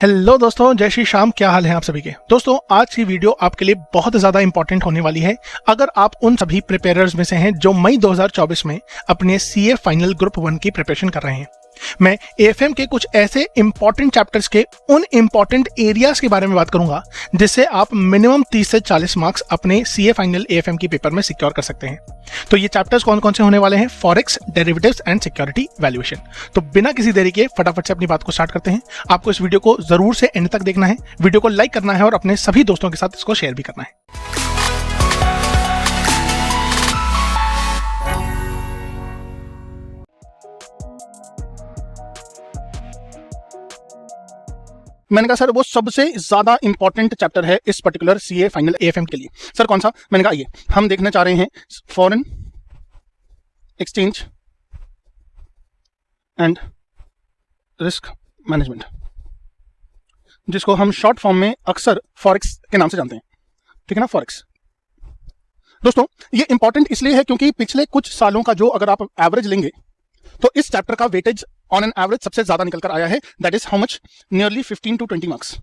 Hello दोस्तों, जय श्री श्याम। क्या हाल है आप सभी के। दोस्तों, आज की वीडियो आपके लिए बहुत ज़्यादा इंपॉर्टेंट होने वाली है अगर आप उन सभी प्रिपेयरर्स में से हैं जो मई 2024 में अपने सीए फाइनल ग्रुप 1 की प्रिपरेशन कर रहे हैं। मैं एएफएम के कुछ ऐसे इंपॉर्टेंट चैप्टर्स के उन इंपॉर्टेंट एरियाज के बारे में बात करूंगा जिससे आप मिनिमम 30 से 40 मार्क्स अपने सीए फाइनल एएफएम की पेपर में सिक्योर कर सकते हैं। तो ये चैप्टर्स कौन कौन से होने वाले हैं? Forex, derivatives and security valuation. तो बिना किसी देरी के फटाफट से अपनी बात को स्टार्ट करते हैं। आपको इस वीडियो को जरूर से एंड तक देखना है, वीडियो को लाइक करना है और अपने सभी दोस्तों के साथ इसको शेयर भी करना है। मैंने कहा सर वो सबसे ज्यादा इंपॉर्टेंट चैप्टर है इस पर्टिकुलर सीए फाइनल एएफएम के लिए। सर कौन सा? मैंने कहा ये हम देखने चाह रहे हैं foreign exchange and risk management, जिसको हम शॉर्ट फॉर्म में अक्सर फॉरेक्स के नाम से जानते हैं। ठीक है ना, फॉरेक्स। दोस्तों ये इंपॉर्टेंट इसलिए है क्योंकि पिछले कुछ सालों का जो अगर आप एवरेज लेंगे तो इस चैप्टर का वेटेज ऑन एन एवरेज सबसे ज्यादा निकल कर आया है। That is how much? Nearly 15 to 20 marks.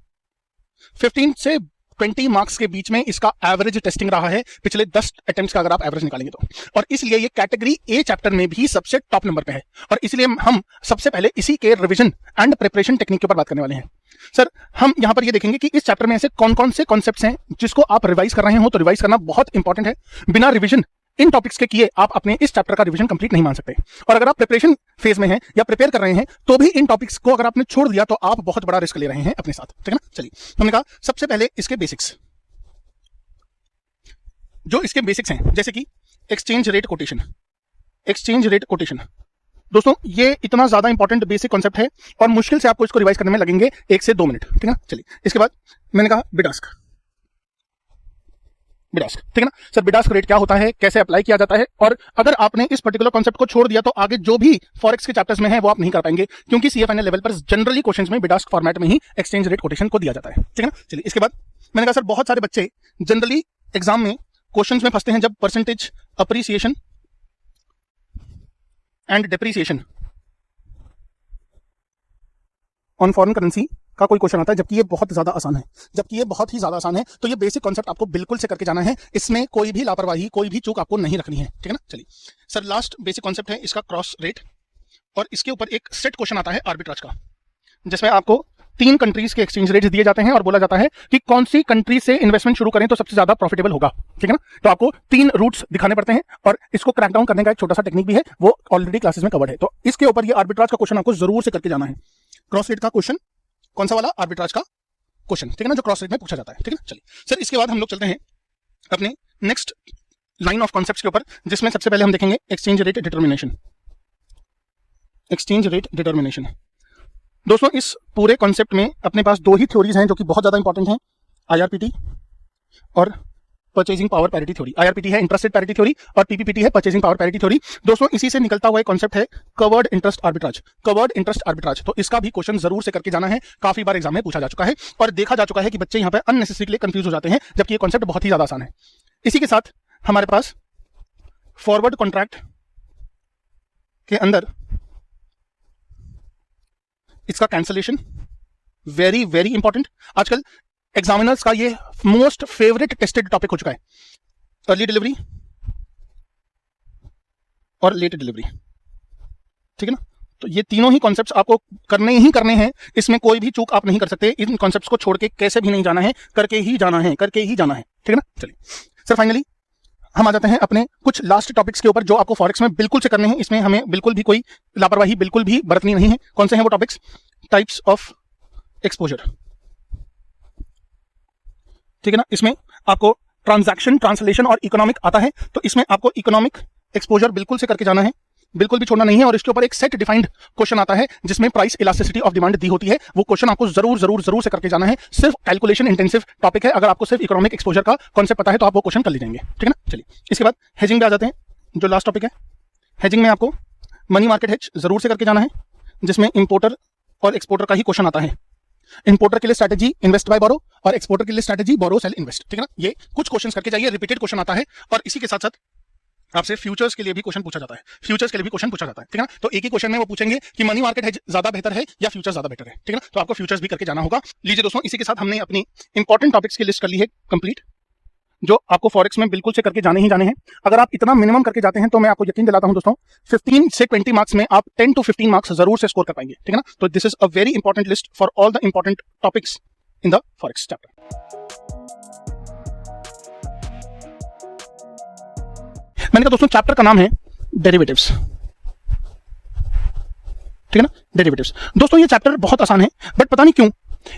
15 से 20 मार्क्स के बीच में इसका एवरेज टेस्टिंग रहा है पिछले 10 अटेम्प्ट्स का अगर आप एवरेज निकालेंगे तो। और इसलिए ये कैटेगरी ए चैप्टर में भी सबसे टॉप नंबर पे है और इसलिए हम सबसे पहले इसी के रिवीजन एंड प्रिपरेशन टेक्निक के ऊपर बात करने वाले हैं। सर हम यहां पर ये देखेंगे कि इस चैप्टर में ऐसे कौन कौन से कॉन्सेप्ट्स हैं जिसको आप रिवाइज कर रहे हो तो रिवाइज करना बहुत इंपॉर्टेंट है। बिना रिविजन इन टॉपिक्स के किए आप अपने इस चैप्टर का रिवीजन कंप्लीट नहीं मान सकते। और अगर आप प्रिपरेशन फेज में हैं या प्रिपेयर कर रहे हैं तो भी इन टॉपिक्स को अगर आपने छोड़ दिया तो आप बहुत बड़ा रिस्क ले रहे हैं अपने साथ। ठीक है ना। चलिए, हमने कहा सबसे पहले इसके बेसिक्स, जो इसके बेसिक्स हैं जैसे कि exchange rate quotation. Exchange rate quotation दोस्तों ये इतना ज्यादा इंपॉर्टेंट बेसिक कॉन्सेप्ट है और मुश्किल से आपको इसको रिवाइज करने में लगेंगे 1 से 2 मिनट। ठीक है ना। चलिए, इसके बाद मैंने कहा बिडास्क। बिडास्क, ठीक है ना सर। बिडास्क रेट क्या होता है, कैसे अप्लाई किया जाता है, और अगर आपने इस पर्टिकुलर कॉन्सेप्ट को छोड़ दिया तो आगे जो भी फॉरेक्स के चैप्टर्स में है वो आप नहीं कर पाएंगे क्योंकि सीए फाइनल लेवल पर जनरली क्वेश्चंस में बिडास्क फॉर्मेट में ही एक्सचेंज रेट कोटेशन को दिया जाता है। ठीक है ना। चलिए, इसके बाद मैंने कहा सर बहुत सारे बच्चे जनरली एग्जाम में क्वेश्चंस में फंसते हैं जब percentage appreciation and depreciation on foreign currency का कोई क्वेश्चन आता है, जबकि ये बहुत ज्यादा आसान है। जबकि ये बहुत ही ज्यादा आसान है तो ये बेसिक कॉन्सेप्ट आपको बिल्कुल से करके जाना है। इसमें कोई भी लापरवाही, कोई भी चूक आपको नहीं रखनी है। ठीक है ना। चलिए सर, लास्ट बेसिक कॉन्सेप्ट है इसका क्रॉस रेट और इसके ऊपर एक सेट क्वेश्चन आता है आर्बिट्राज का, जिसमें आपको 3 कंट्रीज के एक्सचेंज रेट्स दिए जाते हैं और बोला जाता है कि कौन सी कंट्री से इन्वेस्टमेंट शुरू करें तो सबसे ज्यादा प्रॉफिटेबल होगा। ठीक है ना। तो आपको 3 रूट्स दिखाने पड़ते हैं और इसको क्रैक डाउन करने का एक छोटा सा टेक्निक भी है, वो ऑलरेडी क्लासेस में कवर्ड है। तो इसके ऊपर ये आर्बिट्राज का क्वेश्चन आपको जरूर से करके जाना है। क्रॉस रेट का क्वेश्चन कौन सा वाला? आर्बिट्राज का क्वेश्चन। ठीक है ना, जो क्रॉस रेट में पूछा जाता है। ठीक है। चलिए सर, इसके बाद हम लोग चलते हैं अपने नेक्स्ट लाइन ऑफ कॉन्सेप्ट्स के ऊपर, जिसमें सबसे पहले हम देखेंगे exchange rate determination. Exchange rate determination दोस्तों इस पूरे कॉन्सेप्ट में अपने पास 2 ही थ्योरीज हैं जो कि बहुत ज्यादा इंपॉर्टेंट हैं, आईआरपीटी और परचेजिंग पावर पैरिटी थ्योरी। आईआरपीटी है इंटरेस्ट रेट पैरिटी थ्योरी और पीपीपीटी है परचेजिंग पावर पैरिटी थ्योरी। दोस्तों इसी से निकलता हुआ एक कॉन्सेप्ट है covered interest arbitrage. Covered interest arbitrage, तो इसका भी क्वेश्चन जरूर से करके जाना है। काफी बार एग्जाम में पूछा जा चुका है और देखा जा चुका है कि बच्चे यहाँ पे अननेसेसरीली कंफ्यूज हो जाते हैं, जबकि ये कॉन्सेप्ट बहुत ही ज्यादा आसान है। इसी के साथ हमारे पास फॉरवर्ड कॉन्ट्रैक्ट के अंदर इसका कैंसलेशन, वेरी वेरी इंपॉर्टेंट। आजकल एग्जामिनर्स का ये मोस्ट फेवरेट टेस्टेड टॉपिक हो चुका है, अर्ली डिलीवरी और लेट डिलीवरी। ठीक है ना। तो ये तीनों ही कॉन्सेप्ट्स आपको करने ही करने हैं, इसमें कोई भी चूक आप नहीं कर सकते। इन कॉन्सेप्ट्स को छोड़ के कैसे भी नहीं जाना है, करके ही जाना है, करके ही जाना है। ठीक है ना। चलिए सर, फाइनली हम आ जाते हैं अपने कुछ लास्ट टॉपिक्स के ऊपर जो आपको फॉरेक्स में बिल्कुल से करने हैं। इसमें हमें बिल्कुल भी कोई लापरवाही बिल्कुल भी बरतनी नहीं है। कौन से हैं वो टॉपिक्स? Types of exposure. ठीक है ना। इसमें आपको ट्रांजैक्शन, ट्रांसलेशन और इकोनॉमिक आता है, तो इसमें आपको इकोनॉमिक एक्सपोजर बिल्कुल से करके जाना है, बिल्कुल भी छोड़ना नहीं है। और इसके ऊपर एक सेट डिफाइंड क्वेश्चन आता है जिसमें प्राइस इलास्टिसिटी ऑफ डिमांड दी होती है, वो क्वेश्चन आपको जरूर जरूर जरूर से करके जाना है। सिर्फ कैलकुलेशन इंटेंसिव टॉपिक है, अगर आपको सिर्फ इकोनॉमिक एक्सपोजर का कॉन्सेप्ट पता है तो आप वो क्वेश्चन कर लीजिए। ठीक है ना। चलिए इसके बाद हेजिंग पे आ जाते हैं, जो लास्ट टॉपिक है। हेजिंग में आपको मनी मार्केट हेज जरूर से करके जाना है, जिसमें इंपोर्टर और एक्सपोर्टर का ही क्वेश्चन आता है। इंपोर्टर के लिए स्ट्रेटेजी इन्वेस्ट बाय बोरो और एक्सपोर्टर के लिए स्ट्रेटेजी बोरो सेल इन्वेस्ट। ठीक है ना। ये कुछ क्वेश्चंस करके जाइए, रिपीटेड क्वेश्चन आता है। और इसी के साथ साथ आपसे फ्यूचर्स के लिए भी क्वेश्चन पूछा जाता है, फ्यूचर्स के लिए भी क्वेश्चन पूछा जाता है, ठीक है ना। तो एक ही क्वेश्चन में वो पूछेंगे कि मनी मार्केट है ज्यादा बेहतर है या फ्यूचर ज्यादा बेटर है, ठीक है ना। तो आपको फ्यूचर्स भी करके जाना होगा। लीजिए दोस्तों, इसी के साथ हमने अपनी इंपॉर्टेंट टॉपिक्स की लिस्ट कर ली है कंप्लीट, जो आपको फॉरेक्स में बिल्कुल से करके जाने ही जाने हैं। अगर आप इतना मिनिमम करके जाते हैं तो मैं आपको यकीन दिलाता हूं दोस्तों, 15 से 20 मार्क्स में आप 10 to 15 मार्क्स जरूर से स्कोर कर पाएंगे, ठीक है ना। तो this is a very important list for all the important topics in the forex chapter. मैंने कहा दोस्तों, चैप्टर का नाम है डेरिवेटिव्स, ठीक है ना, डेरिवेटिव्स। दोस्तों ये चैप्टर बहुत आसान है, बट पता नहीं क्यों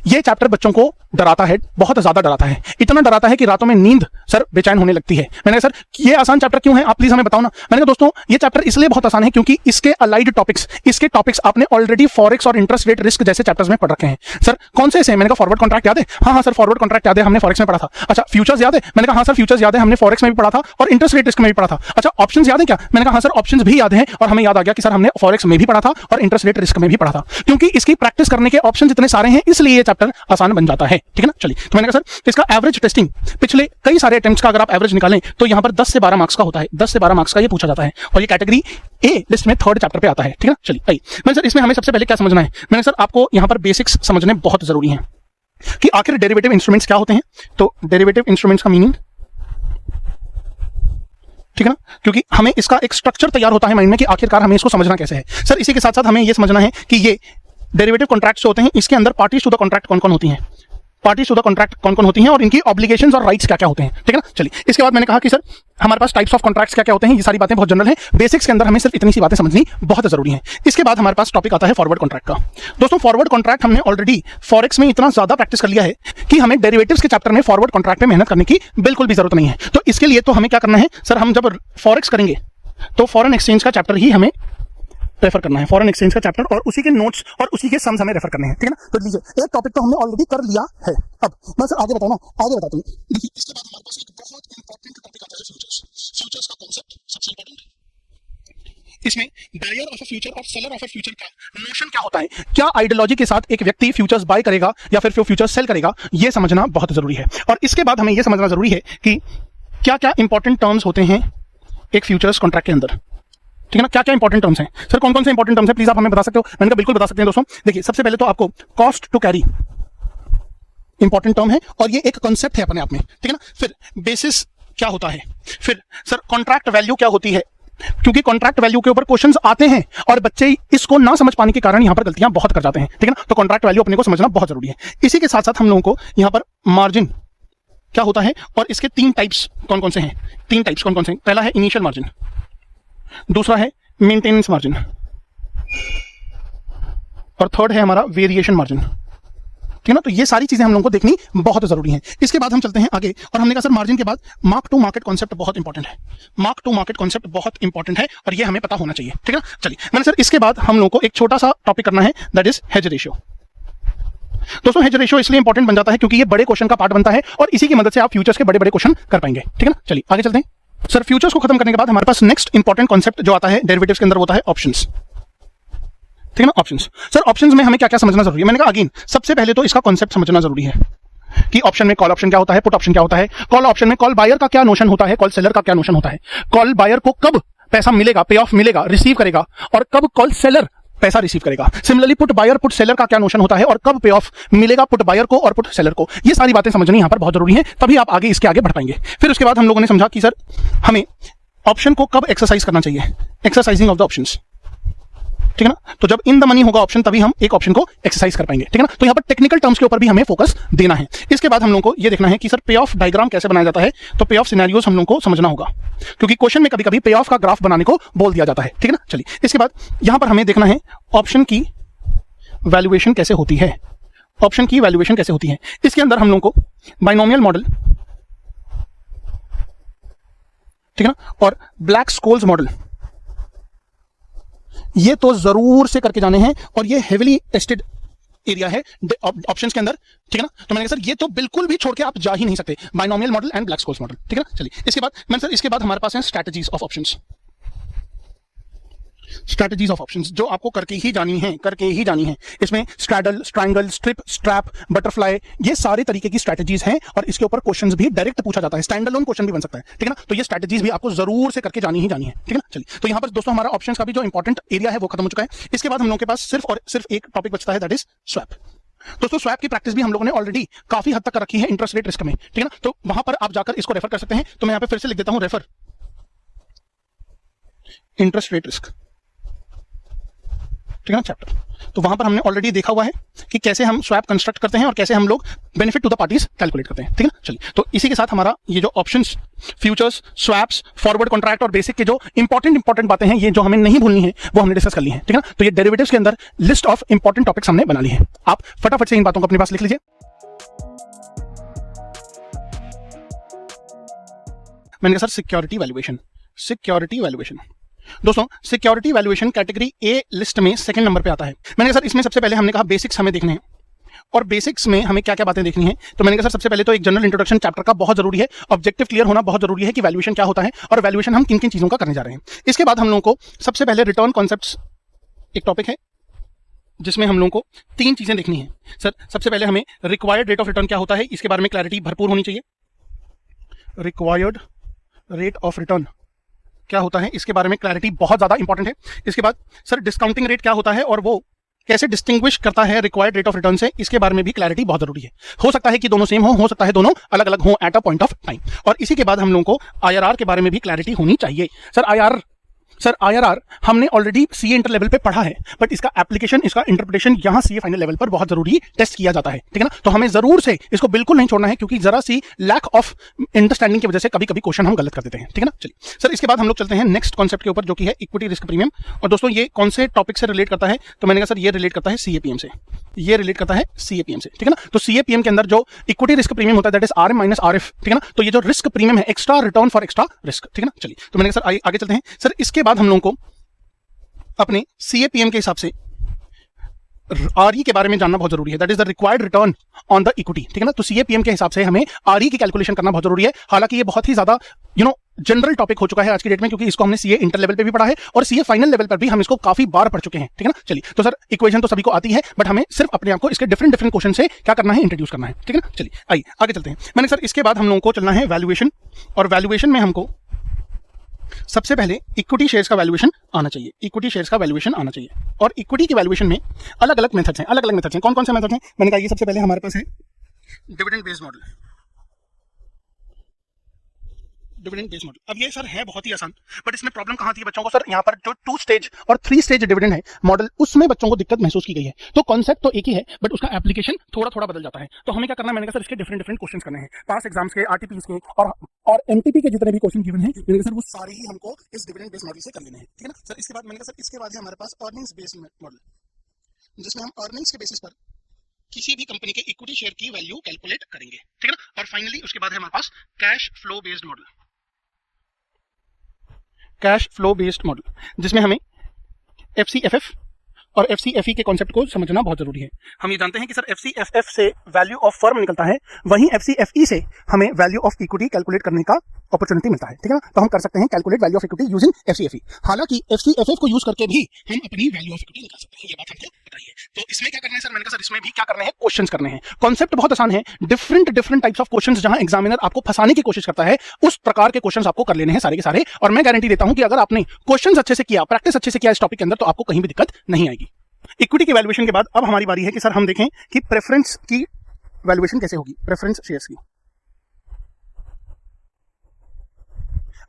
ये चैप्टर बच्चों को डराता है, बहुत ज्यादा डराता है। इतना डराता है कि रातों में नींद सर बेचैन होने लगती है। मैंने कहा सर ये आसान चैप्टर क्यों है, आप प्लीज हमें बताओ ना। मैंने कहा दोस्तों ये चैप्टर इसलिए बहुत आसान है क्योंकि इसके अलाइड टॉपिक्स, इसके टॉपिक्स आपने ऑलरेडी फॉरेक्स और इंटरेस्ट रेट रिस्क जैसे चैप्टर्स में पढ़ रखे हैं। सर कौन से ऐसे? मैंने कहा फॉरवर्ड कॉन्ट्रैक्ट याद है? हाँ सर फॉरवर्ड कॉन्ट्रैक्ट याद है, हमने फॉरेक्स में पढ़ा था। अच्छा फ्यूचर्स याद है? मैंने कहा हाँ सर फ्यूचर्स याद है, हमने फॉरेक्स में भी पढ़ा था और इंटरेस्ट रेट रिस्क में भी पढ़ा था। अच्छा ऑप्शंस याद है क्या? मैंने कहा हाँ सर ऑप्शंस भी याद है, और हमें याद आ गया कि सर हमने फॉरेक्स में भी पढ़ा था और इंटरेस्ट रेट रिस्क में भी पढ़ा था। क्योंकि इसकी प्रैक्टिस करने के ऑप्शन इतने सारे हैं, इसलिए ये चैप्टर आसान बन जाता है, ठीक है ना। चलिए, तो मैंने कहा सर इसका एवरेज टेस्टिंग पिछले कई सारे अटेम्प्ट्स का अगर आप एवरेज निकालें तो यहां पर 10 से 12 मार्क्स का होता है, 10 से 12 मार्क्स का ये पूछा जाता है, और ये कैटेगरी ए लिस्ट में थर्ड चैप्टर पे आता है, ठीक है ना। चलिए आइए, मैंने सर इसमें हमें सबसे पहले क्या समझना है? मैंने सर आपको यहां पर बेसिक्स समझने बहुत जरूरी है कि आखिर डेरिवेटिव इंस्ट्रूमेंट्स क्या होते हैं। तो डेरिवेटिव इंस्ट्रूमेंट्स का मीनिंग, ठीक है ना, क्योंकि हमें इसका एक स्ट्रक्चर तैयार होता है माइंड में कि आखिरकार हमें इसको समझना कैसे है। सर इसी के साथ साथ हमें यह समझना है कि ये डेरिवेटिव कॉन्ट्रैक्ट्स होते हैं, इसके अंदर पार्टीज टू द कॉन्ट्रैक्ट कौन कौन होती हैं, पार्टीज टू द कॉन्ट्रैक्ट कौन कौन होती हैं और इनकी ऑब्लिगेशंस और राइट्स क्या क्या होते हैं, ठीक है ना। चलिए, इसके बाद मैंने कहा कि सर हमारे पास टाइप्स ऑफ कॉन्ट्रैक्ट्स क्या क्या होते हैं। ये सारी बातें बहुत जनरल हैं, बेसिक्स के अंदर हमें सिर्फ इतनी सी बातें समझनी बहुत जरूरी है। इसके बाद हमारे पास टॉपिक आता है फॉरवर्ड कॉन्ट्रैक्ट का। दोस्तों फॉरवर्ड कॉन्ट्रैक्ट हमने ऑलरेडी फॉरेक्स में इतना ज्यादा प्रैक्टिस कर लिया है कि हमें डेरिवेटिव्स के चैप्टर में फॉरवर्ड कॉन्ट्रैक्ट पे मेहनत करने की बिल्कुल भी जरूरत नहीं है। तो इसके लिए तो हमें क्या करना है सर, हम जब फॉरेक्स करेंगे तो फॉरेन एक्सचेंज का चैप्टर ही हमें रेफर करना है, फॉरेन एक्सचेंज का चैप्टर, और उसी के नोट्स और उसी के सम्स हमें रेफर करने हैं, ठीक है ना। तो लीजिए एक टॉपिक तो हमने ऑलरेडी कर लिया है, अब मैं सर आगे बताऊं ना, आगे बताता हूं। देखिए इसके बाद हमारे पास एक बहुत इंपॉर्टेंट टॉपिक आता है फ्यूचर्स। फ्यूचर्स का कांसेप्ट सबसे इंपॉर्टेंट, इसमें बायर ऑफ अ फ्यूचर और सेलर ऑफ अ फ्यूचर का नोशन क्या होता है, क्या आइडियोलॉजी के साथ एक व्यक्ति फ्यूचर्स बाय करेगा या फिर फ्यूचर्स सेल करेगा, ये समझना बहुत जरूरी है। और इसके बाद हमें यह समझना जरूरी है कि क्या क्या इंपॉर्टेंट टर्म्स होते हैं एक फ्यूचर्स कॉन्ट्रैक्ट के अंदर, ठीक है ना। क्या क्या इंपॉर्टेंट टर्म्स हैं सर, कौन कौन से इंपॉर्टेंट टर्म्स हैं, प्लीज आप हमें बता सकते हो। मैंने कहा बिल्कुल बता सकते हैं दोस्तों। देखिए सबसे पहले तो आपको cost to carry important term है और ये एक कॉन्सेप्ट है अपने आप में, ठीक है ना। फिर बेसिस क्या होता है, फिर सर कॉन्ट्रैक्ट वैल्यू क्या होती है, क्योंकि कॉन्ट्रैक्ट वैल्यू के ऊपर क्वेश्चंस आते हैं और बच्चे इसको ना समझ पाने के कारण यहां पर गलतियां बहुत कर जाते हैं, ठीक है ना। तो कॉन्ट्रैक्ट वैल्यू अपने को समझना बहुत जरूरी है। इसी के साथ साथ हम लोगों को यहां पर मार्जिन क्या होता है और इसके 3 टाइप्स कौन कौन से हैं, 3 टाइप्स कौन कौन से हैं। पहला है इनिशियल मार्जिन, दूसरा है मेंटेनेंस मार्जिन, और थर्ड है हमारा वेरिएशन मार्जिन, ठीक है ना। तो ये सारी चीजें हम लोगों को देखनी बहुत जरूरी है। इसके बाद हम चलते हैं आगे, और हमने कहा सर मार्जिन के बाद मार्क टू मार्केट कॉन्सेप्ट बहुत इंपॉर्टेंट है, मार्क टू मार्केट कॉन्सेप्ट बहुत इंपॉर्टेंट है और ये हमें पता होना चाहिए, ठीक है ना। चलिए मैंने सर इसके बाद हम लोगों को एक छोटा सा टॉपिक करना है, दैट इज हेज रेशियो। दोस्तों हेज रेशियो इसलिए इंपॉर्टेंट बन जाता है क्योंकि ये बड़े क्वेश्चन का पार्ट बनता है और इसी की मदद से आप फ्यूचर्स के बड़े बड़े क्वेश्चन कर पाएंगे, ठीक है ना। चलिए आगे चलते हैं। सर फ्यूचर्स को खत्म करने के बाद हमारे पास नेक्स्ट इंपॉर्टेंट कॉन्सेप्ट जो आता है डेरिवेटिव्स के अंदर होता है ऑप्शंस, ठीक है ना। ऑप्शंस, सर ऑप्शंस में हमें क्या क्या समझना जरूरी है। मैंने कहा अगेन सबसे पहले तो इसका कॉन्सेप्ट समझना जरूरी है कि ऑप्शन में कॉल ऑप्शन क्या होता है, पुट ऑप्शन क्या होता है। कॉल ऑप्शन में कॉल बायर का क्या नोशन होता है, कॉल सेलर का क्या नोशन होता है। कॉल बायर को कब पैसा मिलेगा, पे ऑफ मिलेगा, रिसीव करेगा, और कब कॉल सेलर पैसा रिसीव करेगा। Similarly put buyer put seller का क्या नोशन होता है और कब पे ऑफ मिलेगा पुट बायर को और पुट सेलर को। ये सारी बातें समझनी यहां पर बहुत जरूरी है, तभी आप आगे इसके आगे बढ़ पाएंगे। फिर उसके बाद हम लोगों ने समझा कि सर हमें ऑप्शन को कब एक्सरसाइज करना चाहिए, एक्सरसाइजिंग ऑफ द ऑप्शंस, ठीक है ना। तो जब इन द मनी होगा ऑप्शन तभी हम एक ऑप्शन को एक्सरसाइज कर पाएंगे, ठीक है ना। तो यहां पर टेक्निकल टर्म्स के ऊपर भी हमें फोकस देना है। इसके बाद हम लोगों को यह देखना है कि सर पे ऑफ डायग्राम कैसे बनाया जाता है, तो पे ऑफ सिनेरियोस हम लोगों को समझना होगा क्योंकि क्वेश्चन में कभी कभी पे ऑफ का ग्राफ बनाने को बोल दिया जाता है, ठीक है ना। चलिए इसके बाद यहां पर हमें देखना है ऑप्शन की वैल्यूएशन कैसे होती है, ऑप्शन की वैल्यूएशन कैसे होती है। इसके अंदर हम लोगों को बाइनोमियल मॉडल, ठीक है ना, और ब्लैक-स्कोल्स मॉडल ये तो जरूर से करके जाने हैं और ये हेवीली टेस्टेड एरिया है ऑप्शंस के अंदर, ठीक है ना। तो मैंने कहा सर ये तो बिल्कुल भी छोड़ के आप जा ही नहीं सकते, binomial model and black-Scholes model, ठीक है ना। चलिए इसके बाद मैंने सर इसके बाद हमारे पास है strategies of options. Strategies of options, जो आपको करके ही जानी है। इसमें straddle, strangle, strip, strap, butterfly, ये सारे तरीके की स्ट्रैटेजीज हैं और इसके ऊपर क्वेश्चंस भी डायरेक्ट पूछा जाता है, स्टैंड अलोन क्वेश्चन भी बन सकता है, ठीक है ना। तो ये स्ट्रैटेजीज भी आपको जरूर से करके जानी है, ठीक है ना। चलिए, तो यहाँ पर दोस्तों हमारा ऑप्शंस का भी जो इंपॉर्टेंट एरिया है वो खत्म हो चुका है। इसके बाद हम लोगों के पास सिर्फ और सिर्फ एक टॉपिक बचता है, दैट इज स्वैप। दोस्तों स्वैप की प्रैक्टिस भी हम लोगों ने ऑलरेडी काफी हद तक कर रखी है इंटरेस्ट रेट रिस्क में, ठीक है ना। तो वहां पर आप जाकर इसको रेफर कर सकते हैं। तो मैं यहाँ पे फिर से लिख देता हूं, रेफर इंटरेस्ट रेट रिस्क, ठीक है ना, चैप्टर। तो वहां पर हमने ऑलरेडी देखा हुआ है कि कैसे हम स्वैप कंस्ट्रक्ट करते हैं और कैसे हम लोग benefit to the parties calculate करते हैं, ठीक है ना। चलिए, तो इसी के साथ हमारा ये जो options, futures, swaps, forward contract और बेसिक के जो इंपॉर्टेंट बातें हैं, ये जो हमें नहीं भूलनी है वो हमने डिस्कस कर ली है, ठीक है ना। तो ये डेरिवेटिव्स के अंदर लिस्ट ऑफ इंपॉर्टेंट टॉपिक्स हमने बना ली है। आप फटाफट से इन बातों को अपने पास लिख लीजिए। मैंने कहा सर सिक्योरिटी वैल्यूएशन, दोस्तों security valuation category A list में सेकंड नंबर पे आता है। मैंने कहा सर इसमें सबसे पहले हमने कहा बेसिक्स हमें देखने हैं, और बेसिक्स में हमें क्या क्या बातें देखनी है। तो मैंने कहा सर सबसे पहले तो एक जनरल इंट्रोडक्शन चैप्टर का बहुत जरूरी है, ऑब्जेक्टिव क्लियर होना बहुत जरूरी है कि वैल्यूएशन क्या होता है और वैल्यूएशन हम किन किन चीजों का करने जा रहे हैं। इसके बाद हम लोगों को सबसे पहले रिटर्न कॉन्सेप्ट्स एक टॉपिक है जिसमें हम लोगों को 3 चीजें देखनी है। सर सबसे पहले हमें रिक्वायर्ड रेट ऑफ रिटर्न क्या होता है, इसके बारे में क्लैरिटी भरपूर होनी चाहिए। रिक्वायर्ड रेट ऑफ रिटर्न क्या होता है, इसके बारे में क्लैरिटी बहुत ज्यादा इंपॉर्टेंट है। इसके बाद सर डिस्काउंटिंग रेट क्या होता है और वो कैसे डिस्टिंग्विश करता है रिक्वायर्ड रेट ऑफ रिटर्न से, इसके बारे में भी क्लैरिटी बहुत जरूरी है। हो सकता है कि दोनों सेम हो सकता है दोनों अलग अलग हो at a point of time. और इसी के बाद हम लोगों को आईआरआर के बारे में भी क्लैरिटी होनी चाहिए। सर आईआरआर हमने ऑलरेडी सीए इंटर लेवल पे पढ़ा है, बट इसका एप्लीकेशन, इसका इंटरप्रिटेशन यहाँ सीए फाइनल लेवल पर बहुत जरूरी टेस्ट किया जाता है, ठीक है ना। तो हमें जरूर से इसको बिल्कुल नहीं छोड़ना है, क्योंकि जरा सी लैक ऑफ अंडरस्टैंडिंग की वजह से कभी कभी क्वेश्चन हम गलत कर देते हैं, ठीक है ना। चलिए सर इसके बाद हम लोग चलते हैं नेक्स्ट कॉन्सेप्ट के ऊपर, जो कि है इक्विटी रिस्क प्रीमियम। और दोस्तों ये कौन से टॉपिक से रिलेट करता है, तो मैंने कहा सर ये रिलेट करता है सीएपीएम से, ठीक है ना। तो सीएपीएम के अंदर जो इक्विटी रिस्क प्रीमियम होता है that is RM minus RF, ठीक है ना। तो ये जो रिस्क प्रीमियम है, extra return for extra risk, ठीक है ना। चलिए, तो मैंने कहा सर आगे चलते हैं। सर इसके बाद हम लोगों को अपने सीएपीएम के हिसाब से आरई के बारे में जानना बहुत जरूरी है, that is the required return on the equity, ठीक है ना। तो सीएपीएम के हिसाब से हमें आरई की कैलकुलेशन करना बहुत जरूरी है। हालांकि ये बहुत ही ज्यादा जनरल टॉपिक हो चुका है आज की डेट में, क्योंकि इसको हमने सीए इंटर लेवल पे भी पढ़ा है और सीए फाइनल लेवल पर भी हम इसको काफी बार पढ़ चुके हैं, ठीक है ना। चलिए, तो सर इक्वेशन तो सभी को आती है, बट हमें सिर्फ अपने आप को इसके डिफरेंट क्वेश्चन से क्या करना है, इंट्रोड्यूस करना है, ठीक है ना। चलिए आइए आगे चलते हैं। मैंने सर इसके बाद हम लोगों को चलना है वैल्यूएशन, और वैल्यूएशन में हमको सबसे पहले इक्विटी शेयर्स का वैल्यूएशन आना चाहिए, और इक्विटी के वैल्यूएशन में अलग अलग मेथड्स हैं। कौन कौन से मेथड हैं, मैंने कहा ये सबसे पहले हमारे पास है डिविडेंड बेस्ड मॉडल। अब ये सर है बहुत ही आसान, बट इसमें प्रॉब्लम कहाँ थी बच्चों को, सर यहाँ पर जो 2 स्टेज और 3 स्टेज डिविडेंड है मॉडल, उसमें बच्चों को दिक्कत महसूस की गई है। तो कॉन्सेप्ट तो एक ही है, बट उसका एप्लीकेशन थोड़ा बदल जाता है। तो हमें क्या करना है, मैंने कहा सर इसके डिफरेंट क्वेश्चन करने हैं, पास एग्जाम्स के, आरटीपीस के और एमटीपी के जितने भी क्वेश्चन गिवन है, मैंने कहा सर वो सारे ही हमको इस डिविडेंड बेस्ड मॉडल से कर लेने हैं, ठीक है ना। सर इसके बाद मैंने कहा सर इसके बाद है हमारे पास अर्निंग्स बेस्ड मॉडल, जिसमें हम अर्निंग्स के बेसिस पर किसी भी कंपनी के इक्विटी शेयर की वैल्यू कैलकुलेट करेंगे, ठीक है ना। और फाइनली उसके बाद है हमारे पास कैश फ्लो बेस्ड मॉडल, जिसमें हमें एफसीएफएफ और एफसीएफई के कॉन्सेप्ट को समझना बहुत जरूरी है। हम ये जानते हैं कि सर एफसीएफएफ से वैल्यू ऑफ फर्म निकलता है, वहीं एफसीएफई से हमें वैल्यू ऑफ इक्विटी कैलकुलेट करने का अपॉर्चुनिटी मिलता है, ठीक है ना। तो हम कर सकते हैं calculate value of equity using FCFE. हालांकि एफसीएफएफ को यूज करके भी हम अपनी वैल्यू ऑफ इक्विटी निकाल सकते हैं, ये बात हमको बताइए। तो इसमें क्या करना है सर, मैंने कहा सर इसमें भी क्या करना है, क्वेश्चंस करने हैं। कॉन्सेप्ट बहुत आसान है, डिफरेंट टाइप्स ऑफ क्वेश्चंस जहां एग्जामिनर आपको फंसाने की कोशिश करता है, उस प्रकार के क्वेश्चंस आपको कर लेने हैं सारे के सारे। और मैं गारंटी देता हूं कि अगर आपने क्वेश्चंस अच्छे से किया, प्रैक्टिस अच्छे से किया इस टॉपिक के अंदर, तो आपको कहीं भी दिक्कत नहीं आएगी। इक्विटी की वैल्यूएशन के बाद अब हमारी बारी है कि सर हम देखें कि प्रेफरेंस की वैल्यूएशन कैसे होगी, प्रेफरेंस शेयर्स की।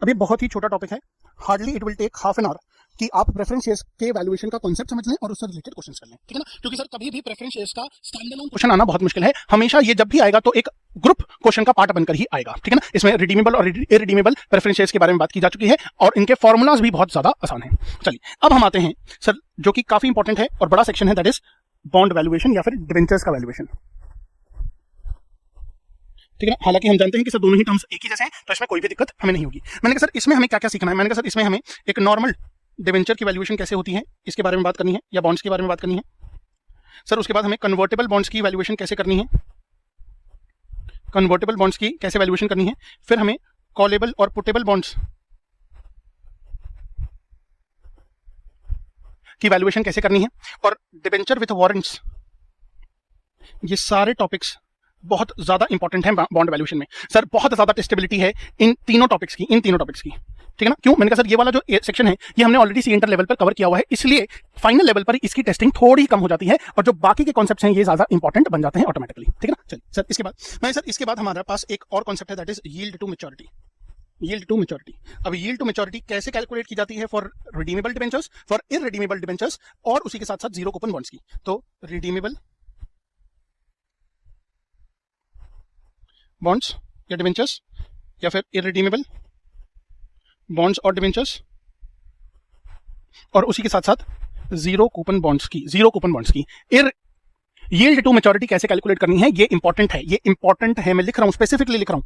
अब ये बहुत ही छोटा टॉपिक है, hardly it will take half an hour कि आप प्रेफरेंस शेयर्स के वैल्यूएशन का कांसेप्ट समझ लें और उससे रिलेटेड क्वेश्चंस कर लें, ठीक है ना। क्योंकि सर कभी भी प्रेफरेंस शेयर्स का स्टैंड अलोन क्वेश्चन आना बहुत मुश्किल है, हमेशा ये जब भी आएगा तो एक ग्रुप क्वेश्चन का पार्ट बनकर ही आएगा, ठीक है ना। इसमें रिडीमेबल और इरिडीमेबल प्रेफरेंस शेयर्स के बारे में बात की जा चुकी है और इनके फॉर्मूलाज भी बहुत ज्यादा आसान है। चलिए अब हम आते हैं सर जो कि काफी इंपॉर्टेंट है और बड़ा सेक्शन है, दैट इज बॉन्ड वैल्यूएशन या फिर डिबेंचर्स का वैल्यूएशन, ठीक है ना। हालांकि हम जानते हैं कि सर दोनों ही टर्म्स एक ही जैसे हैं, तो इसमें कोई भी दिक्कत हमें नहीं होगी। मैंने कहा सर इसमें हमें क्या क्या सीखना है, मैंने कहा सर इसमें हमें एक नॉर्मल डिबेंचर की वैल्यूएशन कैसे होती है इसके बारे में बात करनी है, या बॉन्ड्स के बारे में बात करनी है। सर उसके बाद हमें कन्वर्टेबल बॉन्ड्स की वैल्यूएशन कैसे करनी है, कन्वर्टेबल बॉन्ड्स की कैसे वैल्यूएशन करनी है। फिर हमें कॉलेबल और पुटेबल बॉन्ड्स की वैल्यूएशन कैसे करनी है, और डिबेंचर विथ वारंट्स, ये सारे टॉपिक्स बहुत ज्यादा इंपॉर्टेंट है बॉन्ड वैल्यूएशन में। सर बहुत ज्यादा टेस्टेबिलिटी है इन तीनों टॉपिक्स की, ठीक है ना। क्यों? मैंने कहा सर ये वाला जो सेक्शन है ये हमने ऑलरेडी सी इंटर लेवल पर कवर किया हुआ है, इसलिए फाइनल लेवल पर इसकी टेस्टिंग थोड़ी कम हो जाती है और जो बाकी के कॉन्सेप्ट्स हैं ये ज्यादा इंपॉर्टेंट बन जाते हैं ऑटोमेटिकली, ठीक है ना। चलिए सर इसके बाद हमारे पास एक और कॉन्सेप्ट है, that is yield to maturity. अब यील्ड टू मैच्योरिटी कैसे कैलकुलेट की जाती है for redeemable debentures, for irredeemable debentures और उसी के साथ साथ जीरो कूपन बॉन्ड्स की। तो रिडीमेबल बॉन्ड्स या डिबेंचर्स या फिर इररिडीमेबल बॉन्ड्स और डिबेंचर्स और उसी के साथ साथ जीरो कूपन बॉन्ड्स की यील्ड टू मैच्योरिटी कैसे कैलकुलेट करनी है, ये इंपॉर्टेंट है, मैं लिख रहा हूं, स्पेसिफिकली लिख रहा हूं,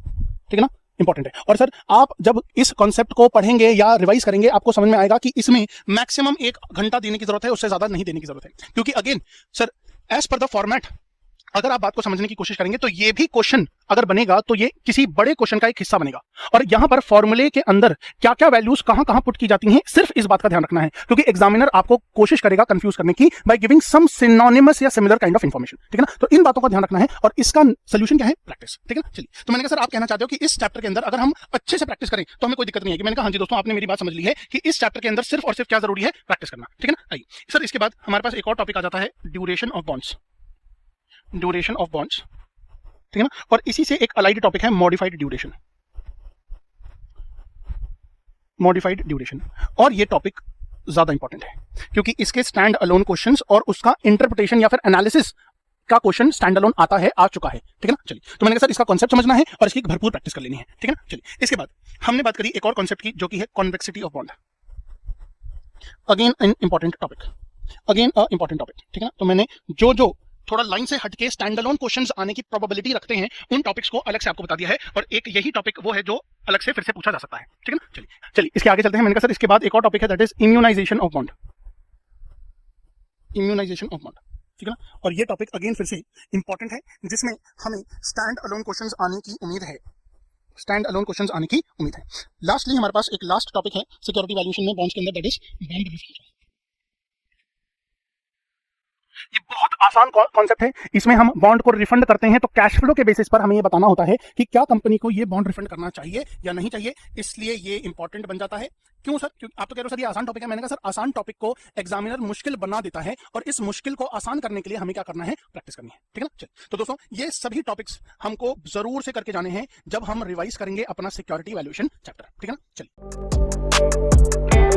ठीक है ना, इंपॉर्टेंट है। और सर आप जब इस कॉन्सेप्ट को पढ़ेंगे या रिवाइज करेंगे आपको समझ में आएगा कि इसमें मैक्सिमम 1 घंटा देने की जरूरत है, उससे ज्यादा नहीं देने की जरूरत है, क्योंकि again sir as per the format अगर आप बात को समझने की कोशिश करेंगे तो ये भी क्वेश्चन अगर बनेगा तो ये किसी बड़े क्वेश्चन का एक हिस्सा बनेगा, और यहां पर फॉर्मूले के अंदर क्या क्या वैल्यूज कहां पुट की जाती हैं, सिर्फ इस बात का ध्यान रखना है, क्योंकि एग्जामिनर आपको कोशिश करेगा कंफ्यूज करने की बाय गिविंग सम सिनोनिमस या सिमिलर काइंड ऑफ इंफॉर्मेशन, ठीक है ना। तो इन बातों का ध्यान रखना है और इसका सोल्यूशन क्या है, प्रैक्टिस, ठीक है ना। चलिए तो मैंने कहा सर आप कहना चाहते हो कि इस चैप्टर के अंदर अगर हम अच्छे से प्रैक्टिस करें तो हमें कोई दिक्कत नहीं है। मैंने कहा हाँ जी दोस्तों आपने मेरी बात समझ ली है कि इस चैप्टर के अंदर सिर्फ और सिर्फ क्या जरूरी है, प्रैक्टिस करना, ठीक है ना। आइए सर इसके बाद हमारे पास एक और टॉपिक आ जाता है ड्यूरेशन ऑफ बॉन्ड्स, ठीक है ना। और इसी से एक अलाइड टॉपिक है मॉडिफाइड ड्यूरेशन, और ये टॉपिक ज्यादा इंपॉर्टेंट है क्योंकि इसके स्टैंड अलोन क्वेश्चंस और उसका इंटरप्रिटेशन या फिर एनालिसिस का क्वेश्चन स्टैंड अलोन आ चुका है, ठीक है ना। चलिए तो मैंने कहा सर इसका कॉन्सेप्ट समझना है और इसकी भरपूर प्रैक्टिस कर लेनी है, ठीक है ना। चलिए इसके बाद हमने बात करी एक और कॉन्सेप्ट की जो कि है convexity of bond, again an important topic, ठीक है ना। तो मैंने जो थोड़ा लाइन से हटके स्टैंड अलोन क्वेश्चंस आने की प्रोबेबिलिटी रखते हैं उन टॉपिक्स को अलग से आपको बता दिया है, और एक यही टॉपिक वो है जो अलग से फिर से पूछा जा सकता है, ठीक है ना। चलिए इसके आगे चलते हैं। मैंने कहा सर इसके बाद एक और टॉपिक है that is immunization of bond, ठीक है ना। और ये टॉपिक अगेन फिर से इंपॉर्टेंट है जिसमें हमें स्टैंड अलोन क्वेश्चंस आने की उम्मीद है, लास्टली हमारे पास एक लास्ट टॉपिक है सिक्योरिटी वैल्यूएशन में बॉन्ड्स के अंदर, दैट इज बॉन्ड रिफंड। ये बहुत आसान कॉन्सेप्ट है, इसमें हम बॉन्ड को रिफंड करते हैं तो कैश फ्लो के बेसिस पर हमें ये बताना होता है कि क्या कंपनी को ये बॉन्ड रिफंड करना चाहिए या नहीं चाहिए, इसलिए ये इंपॉर्टेंट बन जाता है। क्यों सर? क्योंकि आप तो कह रहे हो सर ये आसान टॉपिक है। मैंने कहा सर आसान टॉपिक को एग्जामिनर मुश्किल बना देता है और इस मुश्किल को आसान करने के लिए हमें क्या करना है, प्रैक्टिस करनी है, ठीक है ना। चलिए तो दोस्तों ये सभी टॉपिक्स हमको जरूर से करके जाने हैं जब हम रिवाइज करेंगे अपना सिक्योरिटी वैल्यूएशन चैप्टर, ठीक है ना। चलिए